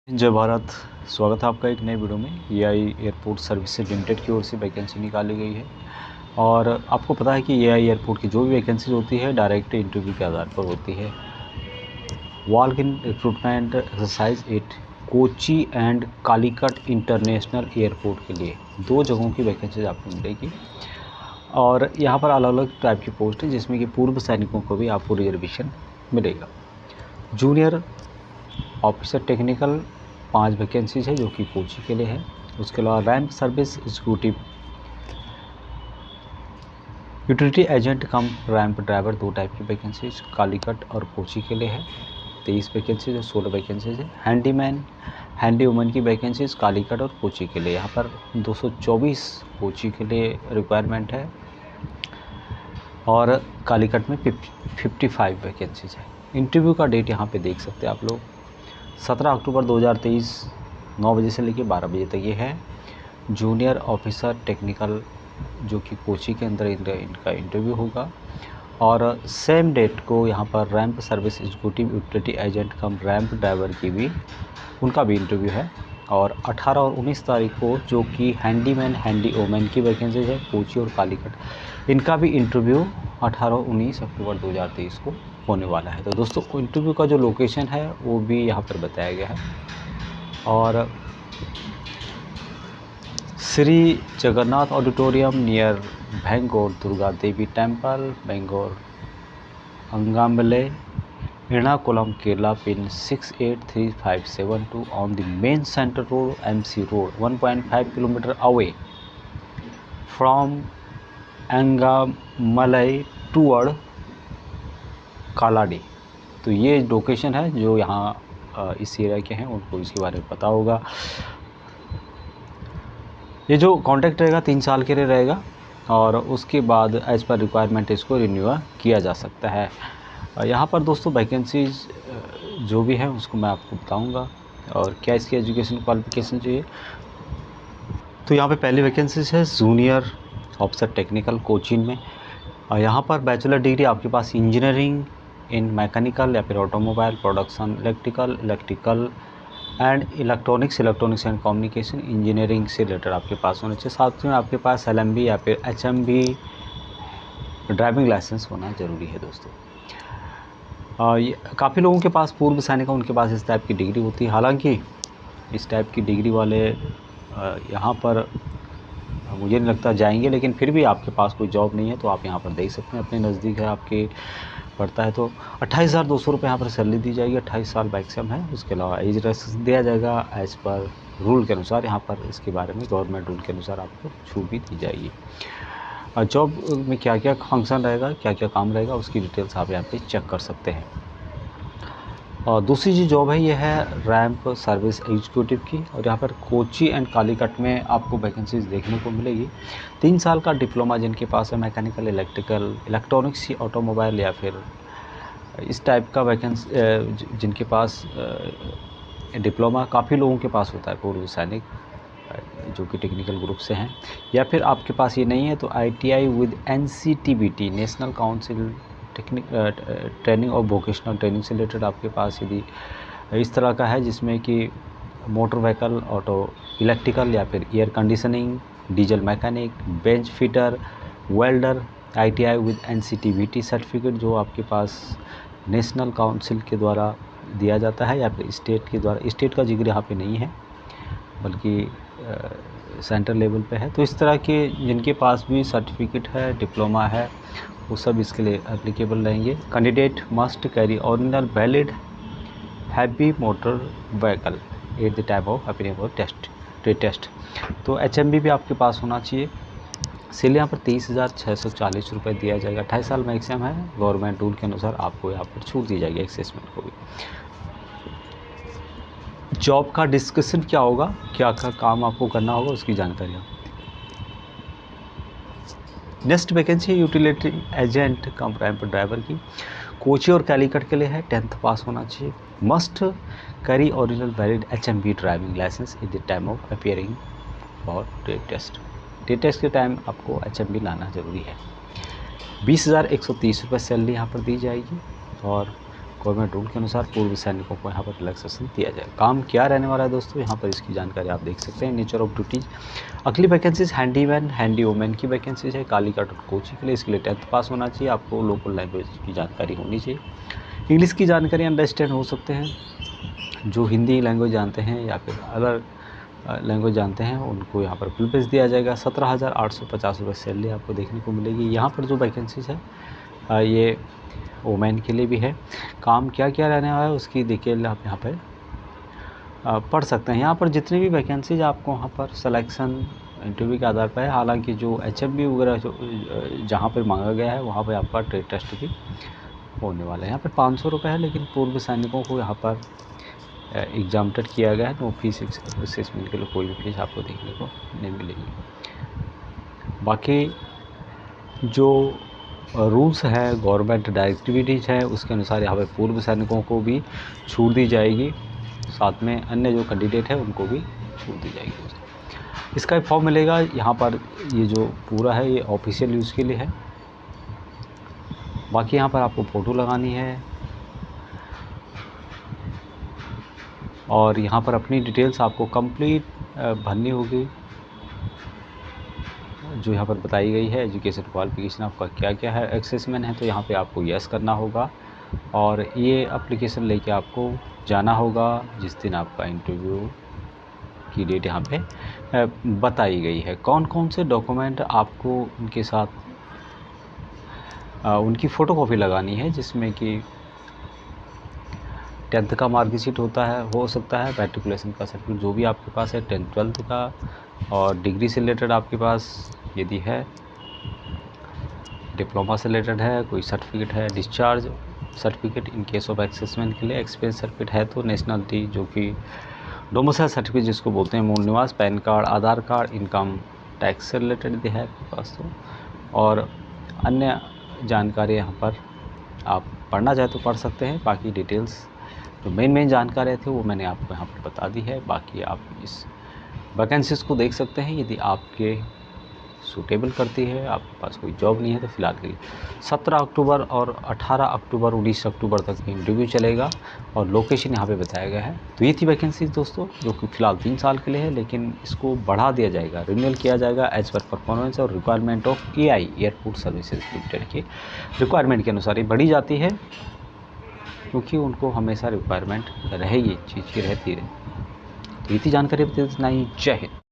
जय भारत। स्वागत है आपका एक नए वीडियो में। एआई एयरपोर्ट सर्विसेज लिमिटेड की ओर से वैकेंसी निकाली गई है और आपको पता है कि एआई एयरपोर्ट की जो भी वैकेंसीज होती है डायरेक्ट इंटरव्यू के आधार पर होती है। Walk in recruitment exercise at Kochi and Calicut international airport के लिए 2 जगहों की वैकेंसीज आपको मिलेगी और यहाँ पर अलग अलग टाइप की पोस्ट है जिसमें कि पूर्व सैनिकों को भी आपको रिजर्वेशन मिलेगा। जूनियर ऑफिसर टेक्निकल 5 वैकेंसीज है जो कि कोची के लिए है। उसके अलावा ramp service executive utility agent कम रैंप ड्राइवर 2 टाइप की वैकेंसीज कालीकट और कोची के लिए है। 23 वैकेंसीज है, 16 वैकेंसीज है। हैंडीमैन हैंडी वुमन की वैकेंसीज कालीकट और कोची के लिए यहाँ पर 224 कोची के लिए रिक्वायरमेंट है और कालीकट में 55 वैकेंसीज है। इंटरव्यू का डेट यहाँ पे देख सकते हैं आप लोग 17 अक्टूबर 2023 9 बजे से लेकर 12 बजे तक ये है। जूनियर ऑफिसर टेक्निकल जो कि कोची के अंदर इनका इंटरव्यू होगा और सेम डेट को यहाँ पर ramp service executive utility agent कम रैंप ड्राइवर की भी उनका भी इंटरव्यू है। और 18 और 19 तारीख को जो कि हैंडीमैन हैंडी वोमैन की वैकेंसी है कोची और कालीकट, इनका भी इंटरव्यू 18 और 19 अक्टूबर 2023 को होने वाला है। तो दोस्तों इंटरव्यू का जो लोकेशन है वो भी यहाँ पर बताया गया है और श्री जगन्नाथ ऑडिटोरियम नियर भेंगोर दुर्गा देवी टेम्पल बेंगोर Angamaly Ernakulam Kerala pin 683572 on the main centre road MC road 1.5 kilometre away from Angamaly toward Kalady. तो ये लोकेशन है जो यहाँ इस एरिया के हैं उनको इसके बारे में पता होगा। ये जो कॉन्ट्रैक्ट रहेगा 3 साल के लिए रहेगा और उसके बाद एज पर रिक्वायरमेंट इसको रिन्यू किया जा सकता है। यहाँ पर दोस्तों वैकेंसीज जो भी है उसको मैं आपको बताऊंगा और क्या इसकी एजुकेशन क्वालिफिकेशन चाहिए। तो यहाँ पे पहली वैकेंसीज है जूनियर ऑफिसर टेक्निकल कोचिन में। यहाँ पर बैचलर डिग्री आपके पास इंजीनियरिंग इन मैकेनिकल या फिर automobile production electrical and electronics and communication engineering से रिलेटेड आपके पास होना चाहिए। साथ में आपके पास LMB या फिर HMB ड्राइविंग लाइसेंस होना ज़रूरी है दोस्तों। काफ़ी लोगों के पास पूर्व सैनिक उनके पास इस टाइप की डिग्री होती है। हालांकि इस टाइप की डिग्री वाले यहाँ पर मुझे नहीं लगता जाएंगे, लेकिन फिर भी आपके पास कोई जॉब नहीं है तो आप यहाँ पर देख सकते हैं। अपने नज़दीक है आपके पड़ता है तो 28,200 रुपये यहाँ पर सैलरी दी जाएगी। 28 साल मैक्सिमम है। उसके अलावा एज रेस्ट्रिक्शन दिया जाएगा एज पर रूल के अनुसार। यहाँ पर इसके बारे में गवर्नमेंट रूल के अनुसार आपको छूट भी दी जाएगी। जॉब में क्या क्या फंक्शन रहेगा, क्या क्या काम रहेगा, उसकी डिटेल्स आप यहाँ पे चेक कर सकते हैं। और दूसरी जो जॉब है ये है रैंप सर्विस एग्जीक्यूटिव की और यहाँ पर कोची एंड कालीकट में आपको वैकेंसीज देखने को मिलेगी। 3 साल का डिप्लोमा जिनके पास है मैकेनिकल इलेक्ट्रिकल इलेक्ट्रॉनिक्स ऑटोमोबाइल या फिर इस टाइप का वैकेंसी जिनके पास डिप्लोमा काफ़ी लोगों के पास होता है पूर्व सैनिक जो कि टेक्निकल ग्रुप से हैं, या फिर आपके पास ये नहीं है तो ITI with NCTBT national council training और वोकेशनल ट्रेनिंग से रिलेटेड आपके पास यदि इस तरह का है जिसमें कि मोटर व्हीकल ऑटो इलेक्ट्रिकल या फिर air conditioning diesel mechanic bench fitter welder ITI with NCTBT certificate जो आपके पास नेशनल काउंसिल के द्वारा दिया जाता है या फिर स्टेट के द्वारा। स्टेट का जिक्र यहाँ पे नहीं है बल्कि सेंट्रल लेवल पे है। तो इस तरह के जिनके पास भी सर्टिफिकेट है डिप्लोमा है वो सब इसके लिए एप्लीकेबल रहेंगे। Candidate must carry original valid heavy motor vehicle at the time of appearing for test. तो HMB भी आपके पास होना चाहिए। सैलरी यहाँ पर 30,640 रुपये दिया जाएगा। 28 साल मैक्सिमम है। गवर्नमेंट रूल के अनुसार आपको यहाँ पर छूट दी जाएगी एक्सेसमेंट को भी। जॉब का डिस्कशन क्या होगा, क्या क्या काम आपको करना होगा उसकी जानकारी आप। नेक्स्ट वैकेंसी है यूटिलिटी एजेंट कम रैंप ड्राइवर की कोची और कालीकट के लिए है। 10th पास होना चाहिए। Must carry original valid HMB driving licence at the time of appearing for trade test. Trade test के टाइम आपको HMB लाना ज़रूरी है। 20,130 रुपये सैलरी यहाँ पर दी जाएगी और गवर्नमेंट रूल के अनुसार पूर्व सैनिकों को यहाँ पर रिलैक्सेशन दिया जाए। काम क्या रहने वाला है दोस्तों, यहाँ पर इसकी जानकारी आप देख सकते हैं। नेचर ऑफ ड्यूटीज, अगली वैकेंसीज हैंडीमैन हैंडी वोमेन की वैकेंसीज है कालीकट और कोची के लिए। इसके लिए 10th पास होना चाहिए, आपको लोकल लैंग्वेज की जानकारी होनी चाहिए, इंग्लिश की जानकारी अंडरस्टैंड हो सकते हैं। जो हिंदी लैंग्वेज जानते हैं या फिर अदर लैंग्वेज जानते हैं उनको यहाँ पर फुल पेज दिया जाएगा। 17,850 रुपये सैलरी आपको देखने को मिलेगी। यहाँ पर जो वैकेंसीज है ये वोमेन के लिए भी है। काम क्या क्या रहने वाला है उसकी डिटेल आप यहाँ पर पढ़ सकते हैं। यहाँ पर जितनी भी वैकेंसीज आपको वहाँ पर सिलेक्शन इंटरव्यू के आधार पर है। हालांकि जो HMB वगैरह जो जहाँ पर मांगा गया है वहाँ पर आपका ट्रेड टेस्ट भी होने वाला है। यहाँ पर 500 रुपये है, लेकिन पूर्व सैनिकों को यहाँ पर एग्जामटेड किया गया है। नो फीस असेसमेंट के लिए कोई भी फीस आपको देखने को नहीं मिलेगी। बाकी जो रूल्स है गवर्नमेंट डायरेक्टिविटीज़ है उसके अनुसार यहाँ पर पूर्व सैनिकों को भी छूट दी जाएगी, साथ में अन्य जो कैंडिडेट है उनको भी छूट दी जाएगी। इसका फॉर्म मिलेगा यहाँ पर। ये जो पूरा है ये ऑफिशियल यूज़ के लिए है। बाकी यहाँ पर आपको फ़ोटो लगानी है और यहाँ पर अपनी डिटेल्स आपको कंप्लीट भरनी होगी जो यहाँ पर बताई गई है। एजुकेशन क्वालिफिकेशन आपका क्या क्या है, एक्सेसमेंट है तो यहाँ पे आपको यस करना होगा और ये एप्लीकेशन लेके आपको जाना होगा जिस दिन आपका इंटरव्यू की डेट यहाँ पे बताई गई है। कौन कौन से डॉक्यूमेंट आपको उनके साथ उनकी फ़ोटोकॉपी लगानी है, जिसमें कि 10th का मार्कशीट होता है, हो सकता है मैट्रिकुलेशन का सर्टिफिकेट जो भी आपके पास है, 10th 12th का, और डिग्री से रिलेटेड आपके पास यदि है, डिप्लोमा से रिलेटेड है, कोई सर्टिफिकेट है, discharge certificate in case of assessment के लिए, एक्सपीरियंस सर्टिफिकेट है तो नेशनलिटी जो कि डोमिसाइल सर्टिफिकेट जिसको बोलते हैं, मूल निवास, पैन कार्ड, आधार कार्ड, इनकम टैक्स से रिलेटेड भी है आपके पास तो, और अन्य जानकारी यहाँ पर आप पढ़ना चाहे तो पढ़ सकते हैं। बाकी डिटेल्स जो मेन जानकारी थी वो मैंने आपको यहाँ पर बता दी है। बाकी आप इस वैकेंसीज़ को देख सकते हैं, यदि आपके सूटेबल करती है, आपके पास कोई जॉब नहीं है तो फिलहाल के लिए 17 अक्टूबर और 18 अक्टूबर 19 अक्टूबर तक इंटरव्यू चलेगा और लोकेशन यहाँ पे बताया गया है। तो ये थी वैकेंसीज दोस्तों जो कि फ़िलहाल 3 साल के लिए है, लेकिन इसको बढ़ा दिया जाएगा, रिन्यूअल किया जाएगा एज पर परफॉर्मेंस और requirement of AI airport services limited के रिक्वायरमेंट के अनुसार ये बढ़ी जाती है, क्योंकि उनको हमेशा रिक्वायरमेंट रहेगी, चीज़ की रहती है। तो ये थी जानकारी, इतना ही। जय हिंद।